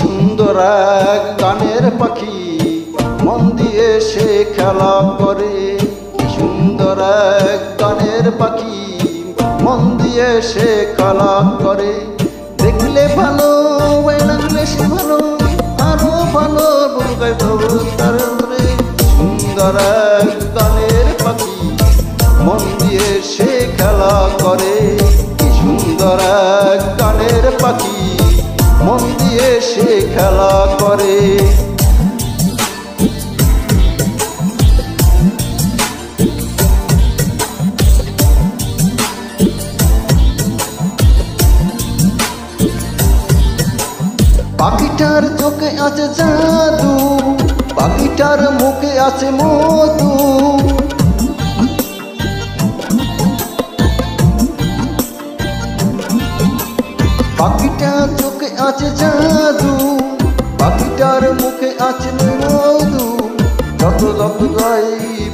সুন্দর এক গানের পাখি মন দিয়ে সে খেলা করে। সুন্দর এক গানের পাখি মন দিয়ে সে খেলা করে। দেখলে ভালো লাগলে সে ভালো, আরো ভালো বুঝাই তার। সুন্দর এক গানের পাখি মন দিয়ে সে খেলা করে। সুন্দর এক গানের পাখি মন দিয়ে সে খেলা করে। পাখিটার চোখে আছে জাদু, পাখিটার মুখে আছে মধু। পাখিটার চোখে আছে জাদু, পাখিটার মুখে আছে মধু। যত যত গাই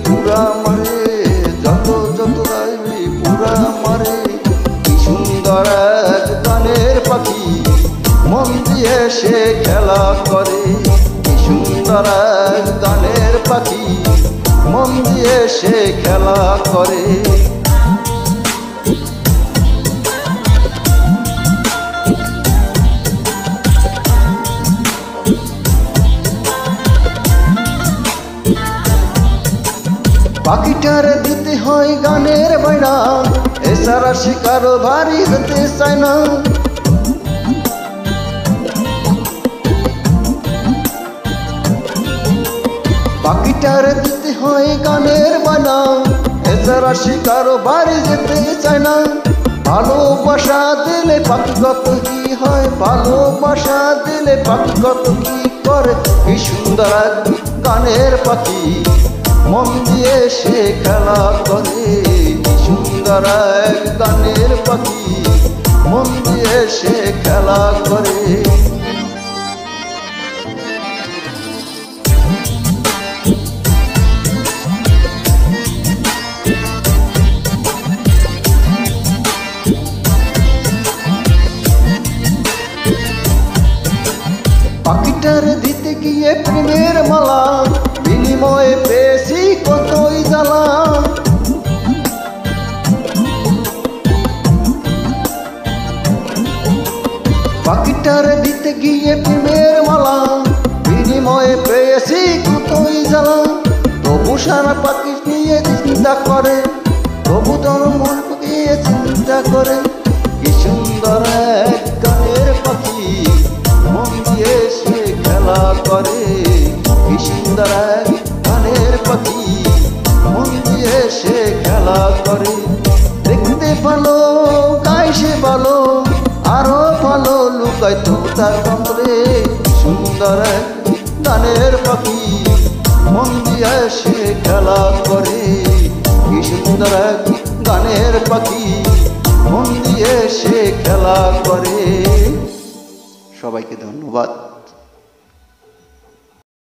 পুরা মারে, যত যত গাই পুরা মারে। কি সুন্দর এক গানের পাখি মন দিয়ে সে খেলা করে। কি সুন্দর এক গানের পাখি মন দিয়ে সে খেলা করে। পাখিটার দিতে হয় গানের বাইনা, এছাড়া সে কারো ভারী হতে চায় না। পাখিটার দিতে হয় গানের বানা, এছাড়া সে কারো বাড়ি যেতে চায় না। ভালোবাসা দিলে পাখি কত কি হয়, ভালোবাসা দিলে পাখি কত কি করে। কি সুন্দর এক গানের পাখি মন দিয়ে সে খেলা করে। কি সুন্দর এক গানের পাখি মন দিয়ে সে খেলা করে। পাখিটার দিতে গিয়ে প্রেমের মালা, বিনিময়ে পেয়েছি কতই জ্বালা। পাখিটার দিতে গিয়ে প্রেমের মালা, বিনিময়ে পেয়েছি কতই জ্বালা। তবু সারা পাখি নিয়ে চিন্তা করে, তবু তোর মন নিয়ে চিন্তা করে। কি সুন্দর এক গানের পাখি মন দিয়ে সে খেলা করে। কি সুন্দর এক গানের পাখি মন দিয়ে সে খেলা করে। দেখতে ভালো গায় সে ভালো, আরো ভালো লুকায় তো তার অন্তরে। সুন্দর এক গানের পাখি মন দিয়ে সে খেলা করে। কি সুন্দর এক গানের পাখি মন দিয়ে সে খেলা করে। সবাইকে ধন্যবাদ।